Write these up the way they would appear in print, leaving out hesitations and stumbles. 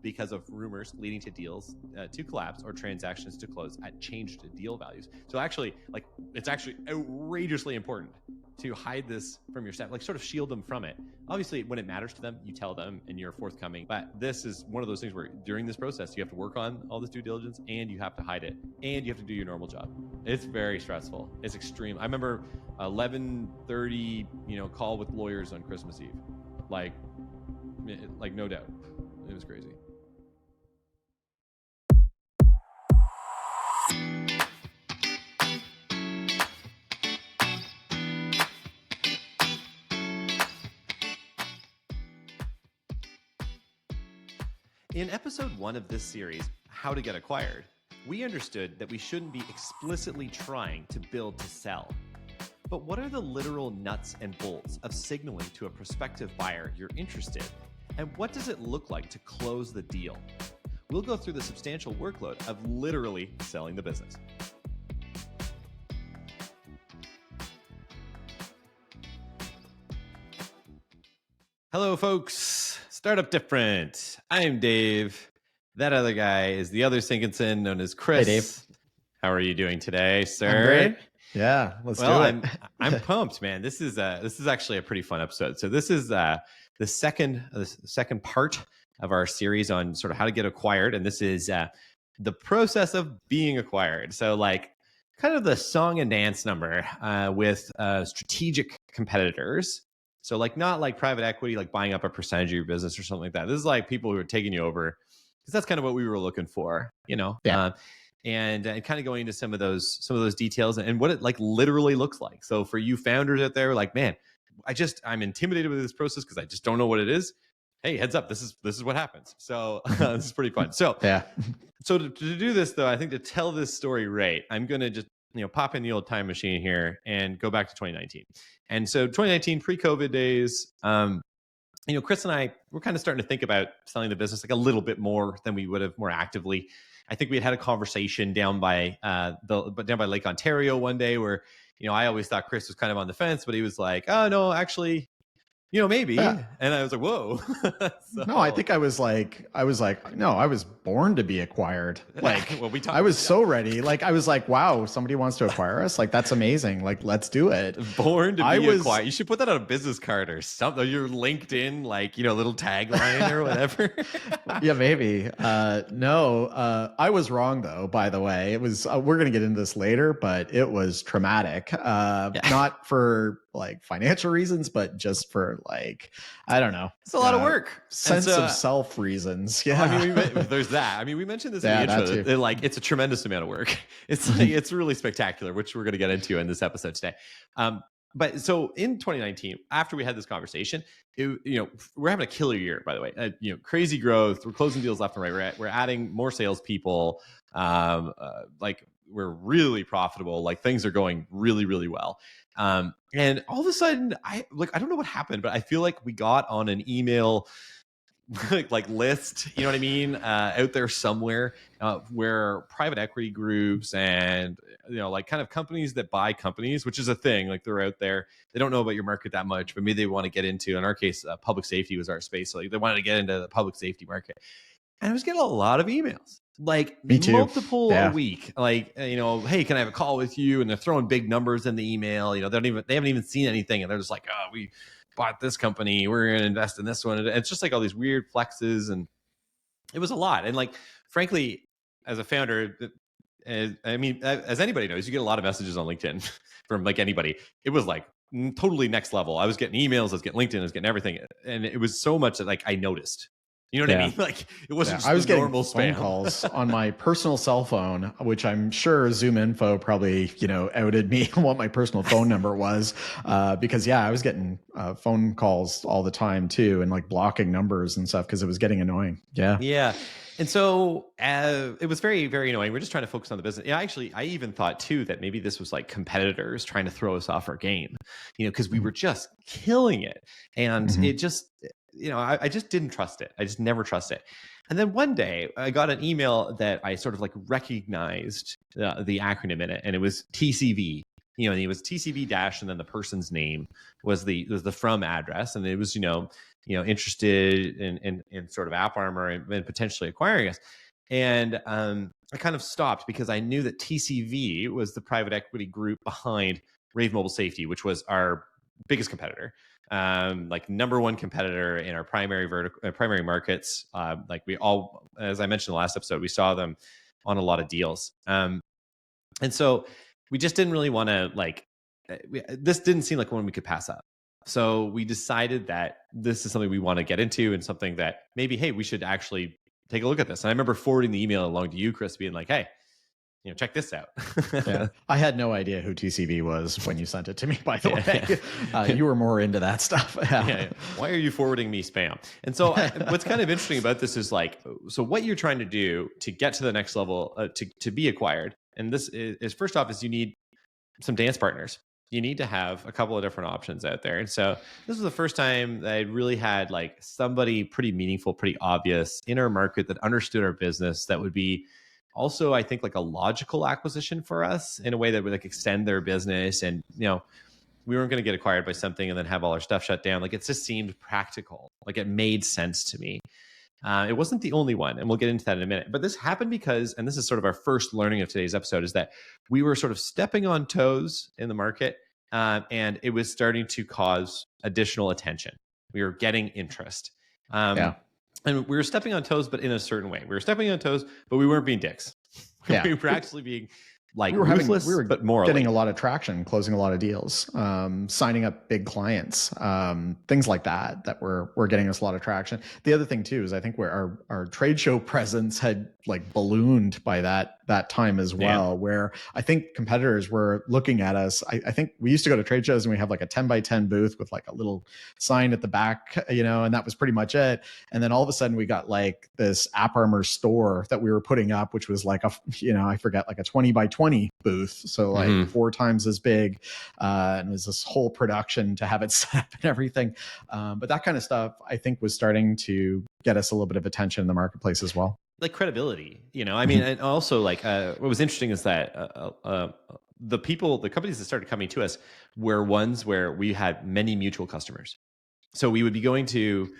because of rumors leading to deals to collapse or transactions to close at changed deal values. So actually, like, it's actually outrageously important to hide this from your staff, like sort of shield them from it. Obviously, when it matters to them, you tell them and you're forthcoming. But this is one of those things where during this process, you have to work on all this due diligence and you have to hide it and you have to do your normal job. It's very stressful. It's extreme. I remember 11:30, call with lawyers on Christmas Eve. Like no doubt. It was crazy. In episode 1 of this series, How to Get Acquired, we understood that we shouldn't be explicitly trying to build to sell. But what are the literal nuts and bolts of signaling to a prospective buyer you're interested? And what does it look like to close the deal? We'll go through the substantial workload of literally selling the business. Hello, folks. Startup Different. I'm Dave. That other guy is the other Sinkinson, known as Chris. Hey, Dave. How are you doing today, sir? I'm great. Yeah, let's do it. I'm pumped, man. This is actually a pretty fun episode. So this is the second part of our series on sort of how to get acquired, and this is the process of being acquired. So like kind of the song and dance number with strategic competitors. So like not like private equity, like buying up a percentage of your business or something like that. This is like people who are taking you over, because that's kind of what we were looking for, Yeah. And kind of going into some of those details and what it like literally looks like. So for you founders out there, like, man, I'm intimidated with this process because I just don't know what it is. Hey, heads up, this is what happens. So this is pretty fun. So yeah. So to do this though, I think to tell this story right, I'm gonna just pop in the old time machine here and go back to 2019. And so 2019, pre-COVID days, Chris and I were kind of starting to think about selling the business like a little bit more than we would have more actively. I think we had a conversation down by Lake Ontario one day where, I always thought Chris was kind of on the fence, but he was like, oh no, actually, maybe. Yeah. And I was like, whoa. No, I think I was like, no, I was born to be acquired. Like, well, I was so ready. Like, I was like, wow, somebody wants to acquire us. Like, that's amazing. Like, let's do it. Born to be acquired. You should put that on a business card or something. Your LinkedIn, like, little tagline or whatever. Yeah, maybe. I was wrong though, by the way. It was, we're going to get into this later, but it was traumatic. Not for like financial reasons, but just for like, I don't know. It's a lot of work. Sense of self reasons. Yeah. I mean, there's that. I mean, we mentioned this in the intro. It's a tremendous amount of work. It's like, it's really spectacular, which we're going to get into in this episode today. But so in 2019, after we had this conversation, we're having a killer year, by the way. Crazy growth. We're closing deals left and right. We're adding more salespeople. Like we're really profitable. Like things are going really, really well. And all of a sudden, I don't know what happened, but I feel like we got on an email like list, you know what I mean, out there somewhere where private equity groups and like kind of companies that buy companies, which is a thing, like they're out there. They don't know about your market that much, but maybe they want to get into, in our case, public safety was our space. So like they wanted to get into the public safety market. And I was getting a lot of emails, like multiple a week, like, hey, can I have a call with you? And they're throwing big numbers in the email. They haven't even seen anything. And they're just like, oh, we bought this company, we're going to invest in this one. And it's just like all these weird flexes. And it was a lot. And like, frankly, as a founder, as anybody knows, you get a lot of messages on LinkedIn from like anybody. It was like totally next level. I was getting emails, I was getting LinkedIn, I was getting everything. And it was so much that like I noticed. You know what I mean? Like it wasn't just I was normal getting phone calls on my personal cell phone, which I'm sure Zoom Info probably, outed me on what my personal phone number was. Because I was getting phone calls all the time too, and like blocking numbers and stuff because it was getting annoying. Yeah. Yeah. And so it was very, very annoying. We're just trying to focus on the business. Yeah, actually, I even thought too that maybe this was like competitors trying to throw us off our game, because we were just killing it. And it just, I just didn't trust it. I just never trust it. And then one day I got an email that I sort of like recognized the acronym in it, and it was TCV. And it was TCV dash, and then the person's name was the from address, and it was interested in sort of AppArmor and potentially acquiring us. And I kind of stopped because I knew that TCV was the private equity group behind Rave Mobile Safety, which was our biggest competitor, like number one competitor in our primary markets. Like we all, as I mentioned in the last episode, we saw them on a lot of deals. And so we just didn't really want to this didn't seem like one we could pass up. So we decided that this is something we want to get into and something that maybe, hey, we should actually take a look at this. And I remember forwarding the email along to you, Chris, being like, hey, check this out. Yeah, I had no idea who TCV was when you sent it to me, by the way. You were more into that stuff. Yeah. Why are you forwarding me spam? And so what's kind of interesting about this is so what you're trying to do to get to the next level, to be acquired. And this is first off, is you need some dance partners. You need to have a couple of different options out there. And so this was the first time that I really had somebody pretty meaningful, pretty obvious in our market that understood our business, that would be also, I think, a logical acquisition for us in a way that would extend their business. And, we weren't going to get acquired by something and then have all our stuff shut down. It just seemed practical. It made sense to me. It wasn't the only one, and we'll get into that in a minute. But this happened because, and this is sort of our first learning of today's episode, is that we were sort of stepping on toes in the market, and it was starting to cause additional attention. We were getting interest. And we were stepping on toes, but in a certain way. We were stepping on toes, but we weren't being dicks. We were actually being ruthless, but morally. Getting a lot of traction, closing a lot of deals, signing up big clients, things like that were getting us a lot of traction. The other thing too is I think where our trade show presence had ballooned by that time as well, where I think competitors were looking at us. I think we used to go to trade shows and we have a 10 by 10 booth with a little sign at the back, and that was pretty much it. And then all of a sudden we got this AppArmor store that we were putting up, which was I forget, a 20 by 20 booth. So 4 times as big. And it was this whole production to have it set up and everything. But that kind of stuff, I think, was starting to get us a little bit of attention in the marketplace as well. Credibility, I mean, and also what was interesting is that the companies that started coming to us were ones where we had many mutual customers. So we would be going to,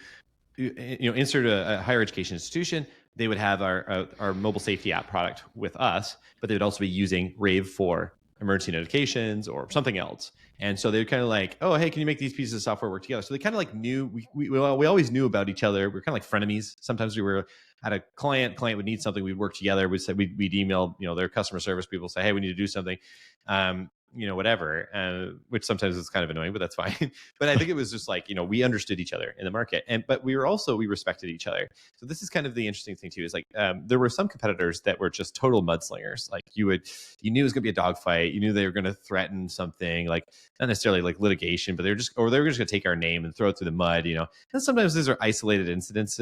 insert a higher education institution. They would have our mobile safety app product with us, but they would also be using Rave for emergency notifications or something else. And so they're kind of oh, hey, can you make these pieces of software work together? So they kind of knew, we always knew about each other. We were kind of frenemies. Sometimes we were at a client would need something, we'd work together. We'd email, their customer service people, say, hey, we need to do something. Whatever, which sometimes is kind of annoying, but that's fine. But I think it was just we understood each other in the market, but we respected each other. So this is kind of the interesting thing too, is there were some competitors that were just total mudslingers. You knew it was gonna be a dogfight. You knew they were gonna threaten something, not necessarily litigation, but they were just gonna take our name and throw it through the mud, And sometimes these are isolated incidents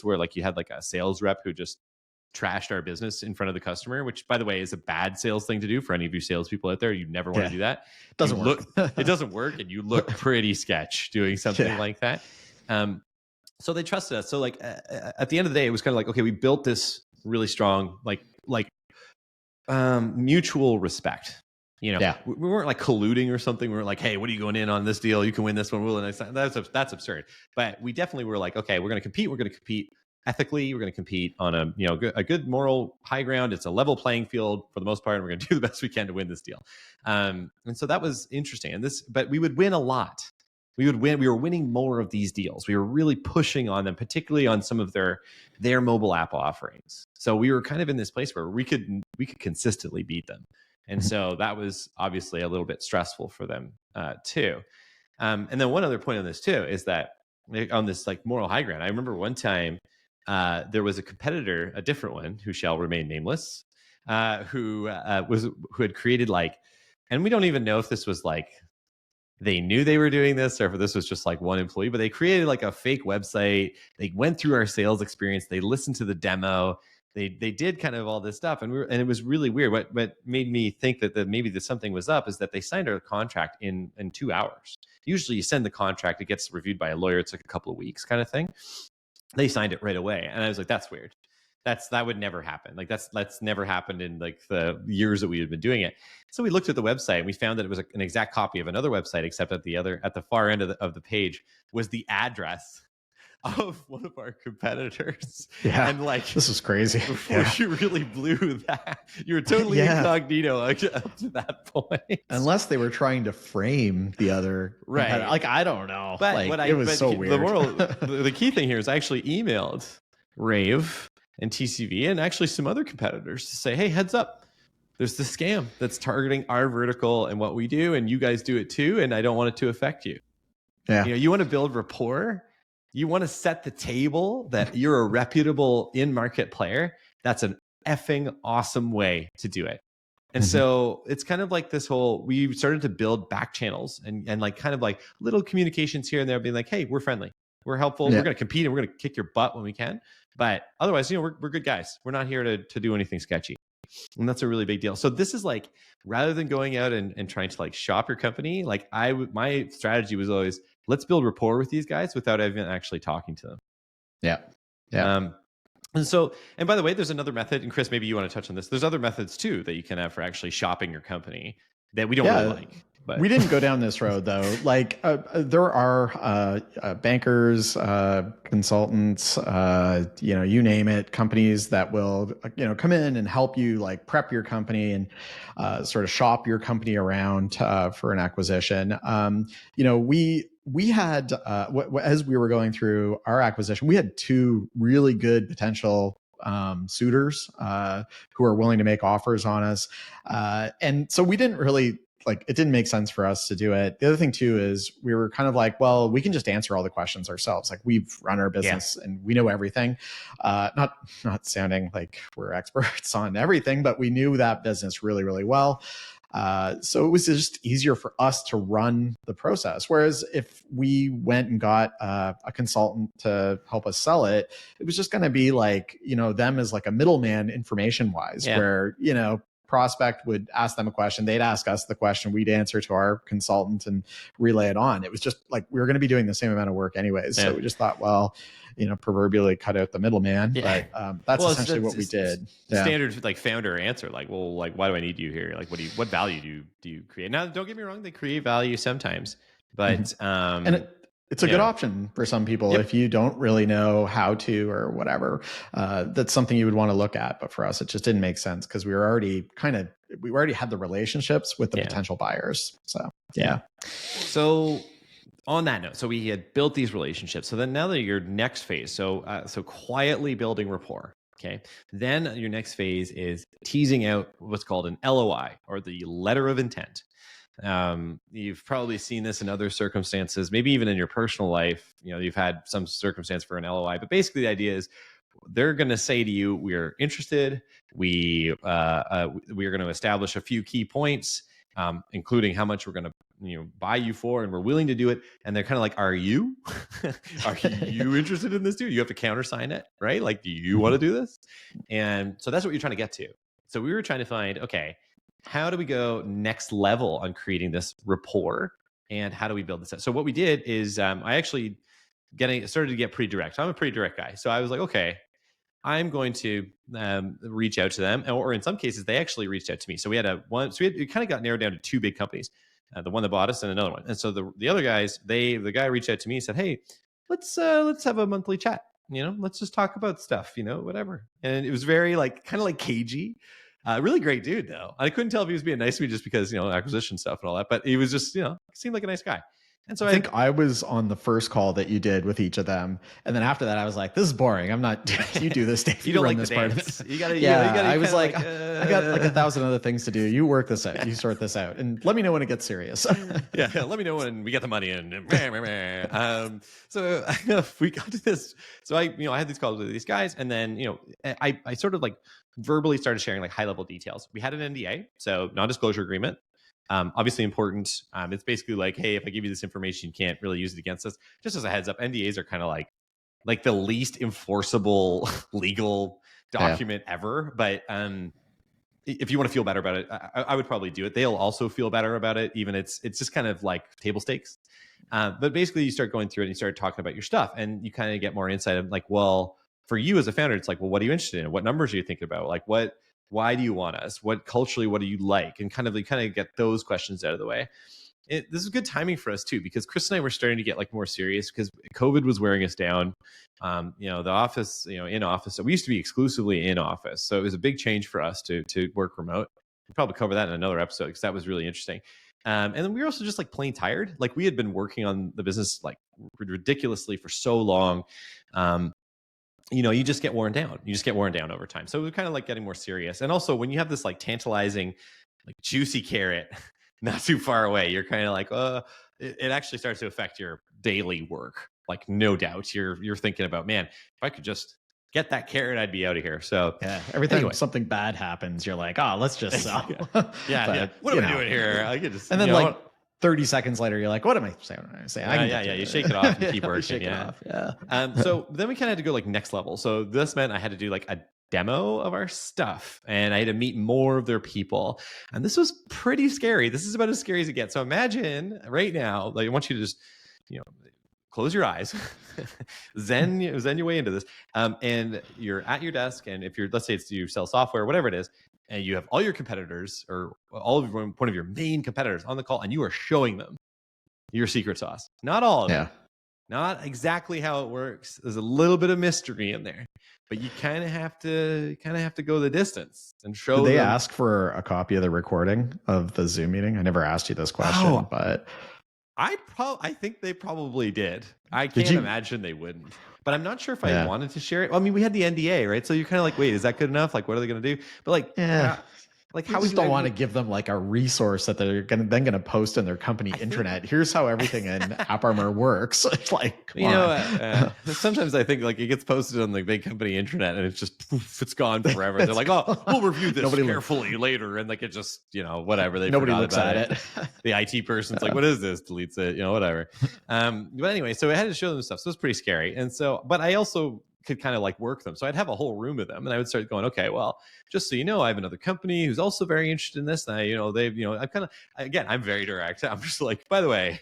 where you had a sales rep who just trashed our business in front of the customer, which, by the way, is a bad sales thing to do for any of you salespeople out there. You never want to do that. It doesn't work. It doesn't work, and you look pretty sketch doing something like that. So they trusted us. So at the end of the day, it was kind of okay, we built this really strong mutual respect. We weren't colluding or something. We weren't hey, what are you going in on this deal? You can win this one. That's absurd. But we definitely were okay, we're going to compete. We're going to compete ethically. We're going to compete on a good moral high ground. It's a level playing field for the most part, and we're going to do the best we can to win this deal. And so that was interesting. But we would win a lot. We were winning more of these deals. We were really pushing on them, particularly on some of their mobile app offerings. So we were kind of in this place where we could consistently beat them. And so that was obviously a little bit stressful for them too. And then one other point on this too is that on this moral high ground, I remember one time there was a competitor, a different one, who shall remain nameless, who had created and we don't even know if this was they knew they were doing this or if this was just one employee, but they created a fake website. They went through our sales experience. They listened to the demo. They did kind of all this stuff, and it was really weird. What made me think that maybe something was up is that they signed our contract in 2 hours. Usually you send the contract, it gets reviewed by a lawyer. It's a couple of weeks kind of thing. They signed it right away. And I was that's weird. that would never happen. Like that's never happened in like the years that we had been doing it. So we looked at the website and we found that it was an exact copy of another website, except at the far end of the page was the address of one of our competitors. Yeah. And like, this is crazy. You really blew that. You were totally incognito up to that point. Unless they were trying to frame the other. Right. Like, I don't know. But like, it was so weird. The key thing here is I actually emailed Rave and TCV and actually some other competitors to say, hey, heads up. There's this scam that's targeting our vertical and what we do, and you guys do it too, and I don't want it to affect you. Yeah. You want to build rapport. You want to set the table that you're a reputable in-market player. That's an effing awesome way to do it. And so it's kind of like this whole, we started to build back channels and like kind of like little communications here and there being like, hey, we're friendly. We're helpful. We're going to compete and we're going to kick your butt when we can. But otherwise, we're good guys. We're not here to do anything sketchy. And that's a really big deal. So this is like, rather than going out and trying to like shop your company, like my strategy was always, let's build rapport with these guys without even actually talking to them. Yeah. Yeah. And by the way, there's another method, and Chris, maybe you want to touch on this. There's other methods too that you can have for actually shopping your company that we don't really like. But we didn't go down this road though. Like there are bankers, consultants, you name it, companies that will, come in and help you like prep your company and sort of shop your company around for an acquisition. We had, as we were going through our acquisition, we had two really good potential suitors who are willing to make offers on us. And so we didn't really, it didn't make sense for us to do it. The other thing too is we were kind of like, well, we can just answer all the questions ourselves. Like we've run our business and we know everything. Not sounding like we're experts on everything, but we knew that business really, really well. So it was just easier for us to run the process. Whereas if we went and got a consultant to help us sell it, it was just going to be like, them as like a middleman information wise, where, prospect would ask them a question, they'd ask us the question, we'd answer to our consultant and relay it on. It was just like we were going to be doing the same amount of work anyways. So we just thought, well, proverbially cut out the middleman. But that's essentially what we did. Standard like founder answer, like, well, like why do I need you here? Like what value do you create? Now, don't get me wrong, they create value sometimes, but it's a good option for some people if you don't really know how to or whatever. That's something you would want to look at. But for us, it just didn't make sense because we already had the relationships with the potential buyers. So So on that note, so we had built these relationships. So then now that your next phase, so quietly building rapport. Okay. Then your next phase is teasing out what's called an LOI, or the letter of intent. You've probably seen this in other circumstances, maybe even in your personal life. You've had some circumstance for an LOI, but basically the idea is they're going to say to you, we're interested. We are going to establish a few key points, including how much we're going to buy you for, and we're willing to do it. And they're kind of like, are you interested in this too? You have to countersign it, right? Like, do you want to do this? And so that's what you're trying to get to. So we were trying to find, okay, how do we go next level on creating this rapport, and how do we build this up? So what we did is I actually started to get pretty direct. I'm a pretty direct guy. So I was like, okay, I'm going to reach out to them, or in some cases, they actually reached out to me. So we had it kind of got narrowed down to two big companies, the one that bought us and another one. And so the other guys, the guy reached out to me and said, hey, let's have a monthly chat. Let's just talk about stuff, whatever. And it was very kind of like cagey. Really great dude though. I couldn't tell if he was being nice to me just because, acquisition stuff and all that, but he was just, seemed like a nice guy. And so I think I was on the first call that you did with each of them. And then after that, I was like, this is boring. I'm not, you do this, Dave. You don't like this part of it. You gotta, I was like, I got like 1,000 other things to do. You work this out. You sort this out. And let me know when it gets serious. Let me know when we get the money in. So we got to this. So I had these calls with these guys. And then, I sort of verbally started sharing high level details. We had an NDA, so non-disclosure agreement. Obviously important. It's basically like, hey, if I give you this information, you can't really use it against us. Just as a heads up, NDAs are kind of like the least enforceable legal document ever. But if you want to feel better about it, I would probably do it. They'll also feel better about it. Even it's just kind of like table stakes. But basically, you start going through it and you start talking about your stuff, and you kind of get more insight of well, for you as a founder, it's like, well, what are you interested in? What numbers are you thinking about? Like, why do you want us? What culturally, what do you like? And kind of get those questions out of the way. This is good timing for us too, because Chris and I were starting to get like more serious because COVID was wearing us down. The office, in office. So we used to be exclusively in office. So it was a big change for us to work remote. We'll probably cover that in another episode because that was really interesting. And then we were also just like plain tired. Like we had been working on the business like ridiculously for so long. You just get worn down. You just get worn down over time. So we're kind of like getting more serious. And also when you have this like tantalizing, like juicy carrot not too far away, you're kind of like, it actually starts to affect your daily work. Like no doubt you're thinking about, man, if I could just get that carrot, I'd be out of here. So yeah, every time something bad happens, you're like, let's just sell. yeah. What am I doing here? I could just, and then 30 seconds later, you're like, what am I saying? You shake it off and keep working. Shake it off. So then we kind of had to go like next level. So this meant I had to do like a demo of our stuff and I had to meet more of their people. And this was pretty scary. This is about as scary as it gets. So imagine right now, like I want you to just, close your eyes, zen your way into this. And you're at your desk. And if let's say you sell software, whatever it is, and you have all your competitors or all of one of your main competitors on the call, and you are showing them your secret sauce. Not all of it. Not exactly how it works. There's a little bit of mystery in there, but you kind of have to go the distance and show. Did they ask for a copy of the recording of the Zoom meeting? I never asked you this question, but I think they probably did. I can't imagine they wouldn't. But I'm not sure if I wanted to share it. Well, I mean, we had the NDA, right? So you're kind of like, wait, is that good enough? Like, what are they going to do? But like, how would you don't want to give them like a resource that they're going to post in their company intranet. Here's how everything in AppArmor works. It's like, sometimes I think like it gets posted on the big company intranet and it's just it's gone forever. They're like, we'll review this carefully later, and like it just whatever. Nobody looks at it. The IT person's like, what is this? Deletes it, whatever. But anyway, so I had to show them stuff. So it was pretty scary. And so, but I also could kind of like work them. So I'd have a whole room of them and I would start going, okay, well, just so you know, I have another company who's also very interested in this. And I'm very direct. I'm just like, by the way,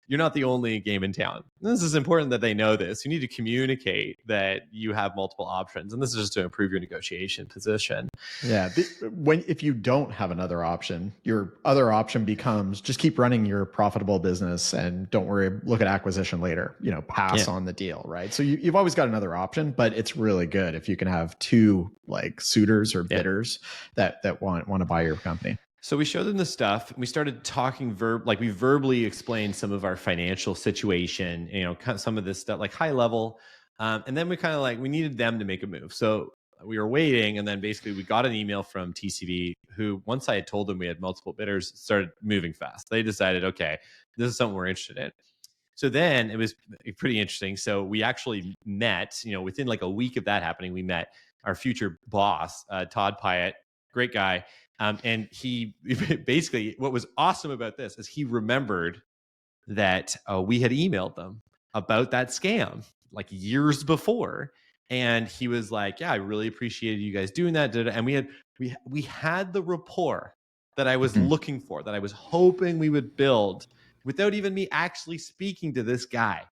you're not the only game in town. This is important that they know this. You need to communicate that you have multiple options. And this is just to improve your negotiation position. Yeah. If you don't have another option, your other option becomes just keep running your profitable business and don't worry, look at acquisition later, pass on the deal, right? So you've always got another option, but it's really good if you can have two like suitors or bidders that want to buy your company. So we showed them the stuff. We started talking we verbally explained some of our financial situation, some of this stuff, like high level. And then we kind of we needed them to make a move. So we were waiting. And then basically we got an email from TCV who, once I had told them we had multiple bidders, started moving fast. They decided, okay, this is something we're interested in. So then it was pretty interesting. So we actually met, within like a week of that happening, we met our future boss, Todd Pyatt, great guy. And he basically, what was awesome about this is he remembered that we had emailed them about that scam like years before. And he was like, yeah, I really appreciated you guys doing that. And we had the rapport that I was looking for, that I was hoping we would build without even me actually speaking to this guy.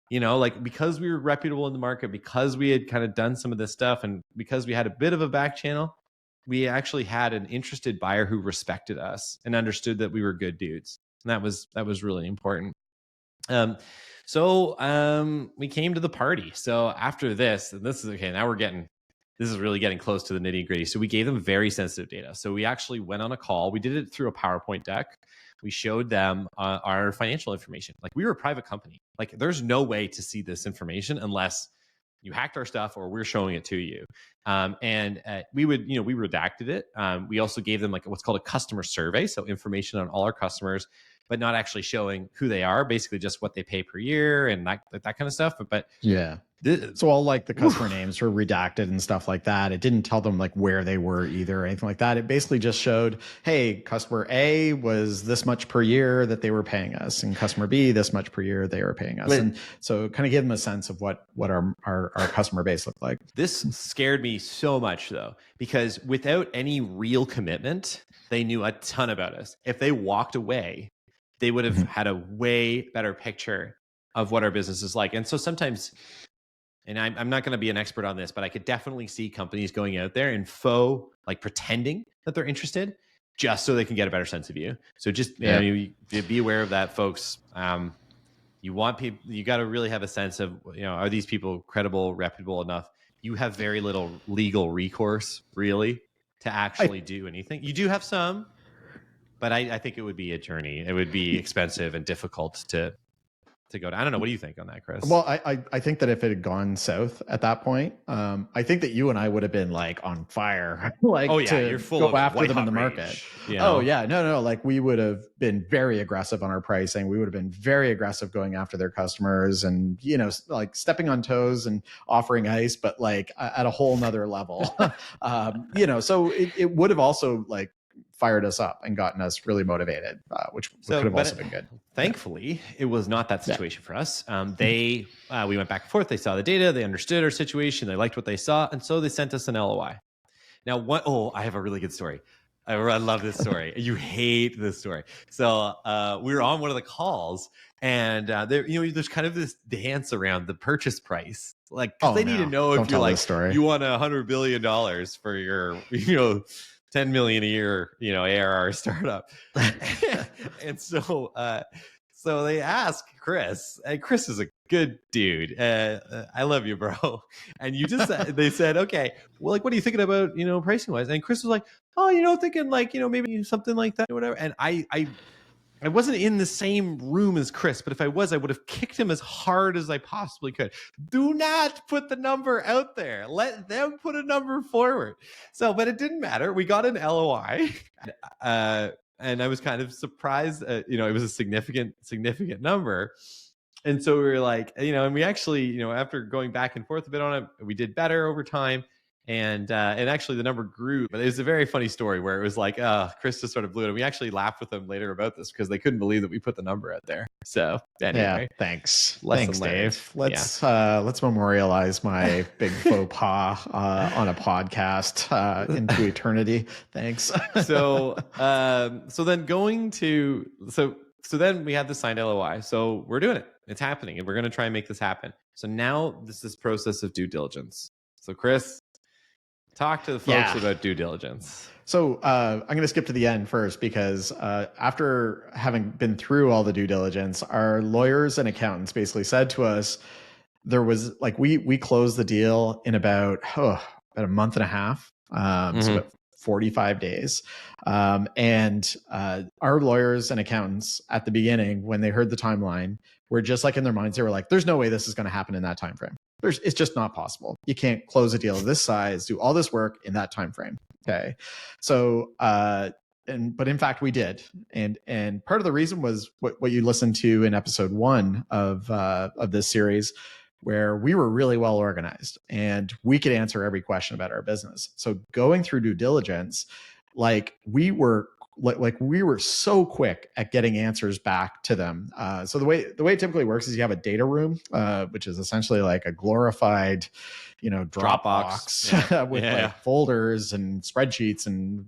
Because we were reputable in the market, because we had kind of done some of this stuff, and because we had a bit of a back channel, we actually had an interested buyer who respected us and understood that we were good dudes. And that was really important. So we came to the party. So after this, and this is okay, now this is really getting close to the nitty gritty. So we gave them very sensitive data. So we actually went on a call. We did it through a PowerPoint deck. We showed them our financial information. Like we were a private company. Like there's no way to see this information unless you hacked our stuff or we're showing it to you. We redacted it. We also gave them like what's called a customer survey. So information on all our customers, but not actually showing who they are, basically just what they pay per year and that kind of stuff. But yeah. So all like the customer names were redacted and stuff like that. It didn't tell them like where they were either or anything like that. It basically just showed, hey, customer A was this much per year that they were paying us, and customer B this much per year they were paying us. And so kind of give them a sense of what our customer base looked like. This scared me so much though, because without any real commitment, they knew a ton about us. If they walked away, they would have had a way better picture of what our business is like. And so sometimes and I'm not going to be an expert on this, but I could definitely see companies going out there and like pretending that they're interested just so they can get a better sense of you. So just you be aware of that, folks. You want people, you got to really have a sense of, are these people credible, reputable enough? You have very little legal recourse really to actually do anything. You do have some, but I think it would be a journey. It would be expensive and difficult to go to. I don't know. What do you think on that, Chris? Well, I think that if it had gone south at that point, I think that you and I would have been like on fire, like you're full of after them in the market. Oh yeah, no, like we would have been very aggressive on our pricing. We would have been very aggressive going after their customers, and like stepping on toes and offering ice, but like at a whole nother level. So it would have also like fired us up and gotten us really motivated, which could have also been good. Thankfully, it was not that situation for us. We went back and forth. They saw the data. They understood our situation. They liked what they saw. And so they sent us an LOI. Now, I have a really good story. I love this story. You hate this story. So we were on one of the calls, and there's kind of this dance around the purchase price. Like, they need to know if you're like, you want $100 billion for your, 10 million a year, ARR startup. And so they ask Chris, and Chris is a good dude. I love you, bro. And they said, okay, well, like, what are you thinking about, pricing wise? And Chris was like, oh, thinking like, maybe something like that or whatever. And I wasn't in the same room as Chris, but if I was, I would have kicked him as hard as I possibly could. Do not put the number out there. Let them put a number forward. But it didn't matter. We got an LOI, and I was kind of surprised. It was a significant number. And so we were like, and we actually, after going back and forth a bit on it, we did better over time. And actually the number grew, but it was a very funny story where it was like, Chris just sort of blew it. And we actually laughed with them later about this because they couldn't believe that we put the number out there. So anyway, thanks, Dave. Let's memorialize my big faux pas on a podcast into eternity. Thanks. So then we had the signed LOI. So we're doing it. It's happening, and we're going to try and make this happen. So now this process of due diligence. So Chris, talk to the folks about due diligence. So I'm going to skip to the end first because after having been through all the due diligence, our lawyers and accountants basically said to us, there was like, we closed the deal in about a month and a half. So about 45 days. And our lawyers and accountants at the beginning, when they heard the timeline, were just like in their minds, they were like, there's no way this is going to happen in that time frame. It's just not possible. You can't close a deal of this size, do all this work in that time frame. Okay. So but in fact we did. And part of the reason was what you listened to in episode 1 of this series, where we were really well organized and we could answer every question about our business. So going through due diligence, we were so quick at getting answers back to them. So the way it typically works is you have a data room, which is essentially like a glorified, Dropbox with like folders and spreadsheets and,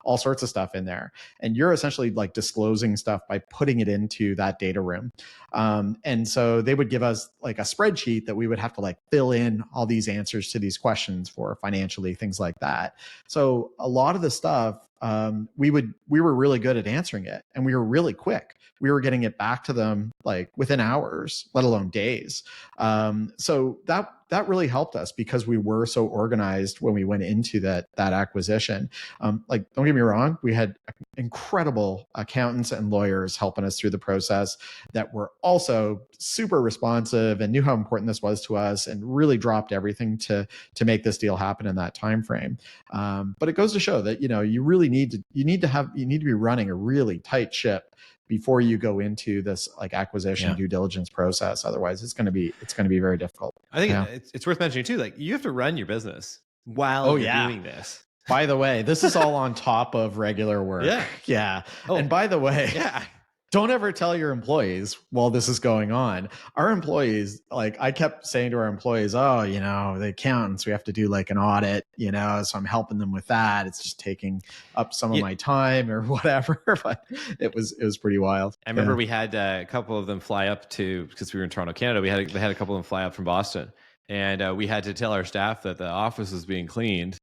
all sorts of stuff in there. And you're essentially like disclosing stuff by putting it into that data room. And so they would give us like a spreadsheet that we would have to like fill in all these answers to these questions for financially, things like that. So a lot of the stuff, we were really good at answering it, and we were really quick. We were getting it back to them like within hours, let alone days. So that really helped us because we were so organized when we went into that acquisition. Don't get me wrong, we had incredible accountants and lawyers helping us through the process that were also super responsive and knew how important this was to us and really dropped everything to make this deal happen in that time frame. But it goes to show that you really need to be running a really tight ship before you go into this like acquisition due diligence process. Otherwise, it's going to be very difficult. I think it's worth mentioning too. Like, you have to run your business while you're doing this. By the way, this is all on top of regular work. Yeah. Oh, and by the way, don't ever tell your employees while this is going on. Our employees, like I kept saying to our employees, the accountants, we have to do like an audit, so I'm helping them with that. It's just taking up some of my time or whatever. But it was pretty wild. I remember we had a couple of them fly up because we were in Toronto, Canada. They had a couple of them fly up from Boston. and we had to tell our staff that the office was being cleaned.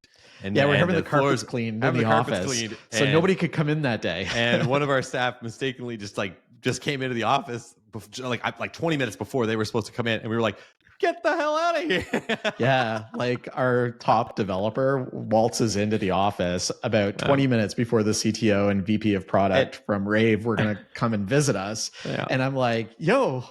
And we're having the carpets cleaned in the office, so nobody could come in that day. And one of our staff mistakenly just came into the office like 20 minutes before they were supposed to come in, and we were like, "Get the hell out of here!" Yeah, like our top developer waltzes into the office about 20 minutes before the CTO and VP of product from Rave were going to come and visit us, and I'm like, "Yo,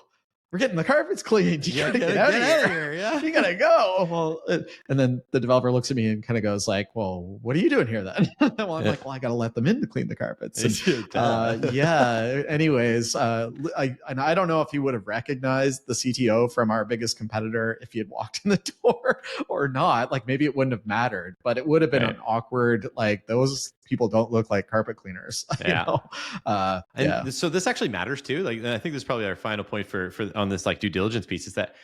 we're getting the carpets cleaned. You gotta get out of here. Yeah, you gotta go." Well, and then the developer looks at me and kind of goes like, "Well, what are you doing here then?" Well, I'm like, "Well, I gotta let them in to clean the carpets." And, yeah. Anyways, I don't know if he would have recognized the CTO from our biggest competitor if he had walked in the door or not. Like maybe it wouldn't have mattered, but it would have been an awkward. Like those people don't look like carpet cleaners. So this actually matters too. Like, and I think this is probably our final point for on this like due diligence piece is that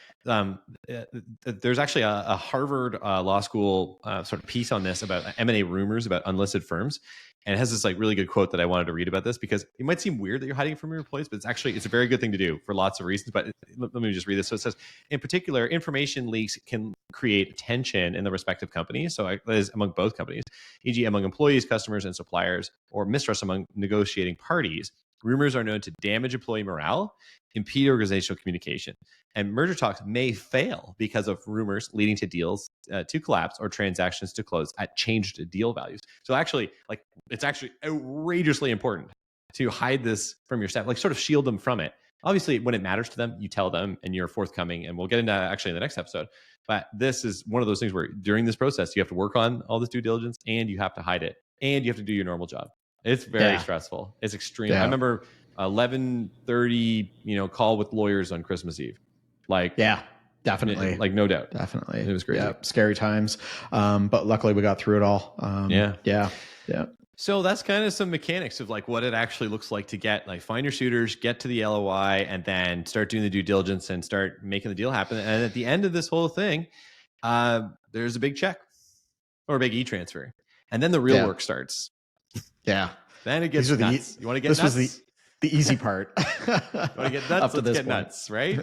there's actually a Harvard law school sort of piece on this about M&A rumors about unlisted firms. And it has this like really good quote that I wanted to read about this because it might seem weird that you're hiding from your employees, but it's a very good thing to do for lots of reasons. But let me just read this. So it says, in particular, information leaks can create tension in the respective companies. So that is among both companies, e.g. among employees, customers, and suppliers, or mistrust among negotiating parties. Rumors are known to damage employee morale, impede organizational communication, and merger talks may fail because of rumors leading to deals to collapse or transactions to close at changed deal values. So actually, like it's actually outrageously important to hide this from your staff, like sort of shield them from it. Obviously, when it matters to them, you tell them and you're forthcoming. And we'll get into actually in the next episode. But this is one of those things where during this process, you have to work on all this due diligence and you have to hide it and you have to do your normal job. It's very stressful. It's extreme. I remember 11:30, call with lawyers on Christmas Eve. Like, definitely. Like, no doubt. Definitely. It was crazy. Yeah, scary times. But luckily we got through it all. Yeah. So that's kind of some mechanics of like what it actually looks like to find your suitors, get to the LOI, and then start doing the due diligence and start making the deal happen. And at the end of this whole thing, there's a big check or a big e-transfer. And then the real work starts. Yeah. Then it gets nuts. You want to get nuts? This was the easy part. You want to get nuts? Let's get nuts, right?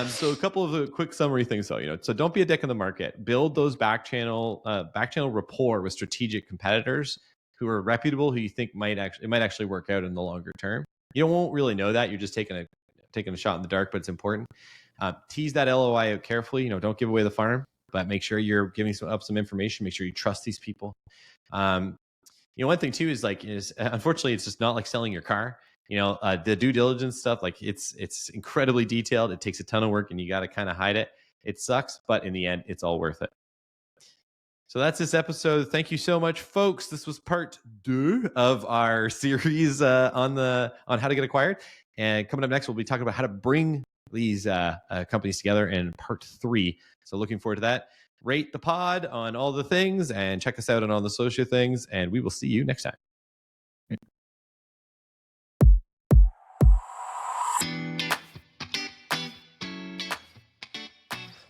So a couple of the quick summary things though, so don't be a dick in the market. Build those back channel rapport with strategic competitors who are reputable, who you think it might actually work out in the longer term. You won't really know that. You're just taking a shot in the dark, but it's important. Tease that LOI out carefully. Don't give away the farm, but make sure you're giving some information. Make sure you trust these people. One thing too is unfortunately it's just not like selling your car. The due diligence stuff, like it's incredibly detailed. It takes a ton of work and you got to kind of hide it. It sucks, but in the end, it's all worth it. So that's this episode. Thank you so much, folks. This was part 2 of our series on how to get acquired. And coming up next, we'll be talking about how to bring these companies together in part 3. So looking forward to that. Rate the pod on all the things and check us out on all the social things. And we will see you next time.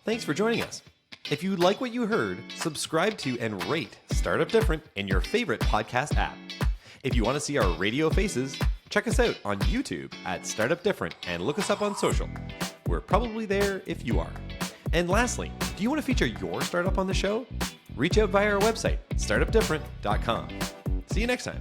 Thanks for joining us. If you like what you heard, subscribe to and rate Startup Different in your favorite podcast app. If you want to see our radio faces, check us out on YouTube at Startup Different and look us up on social. We're probably there if you are. And lastly, do you want to feature your startup on the show? Reach out via our website, startupdifferent.com. See you next time.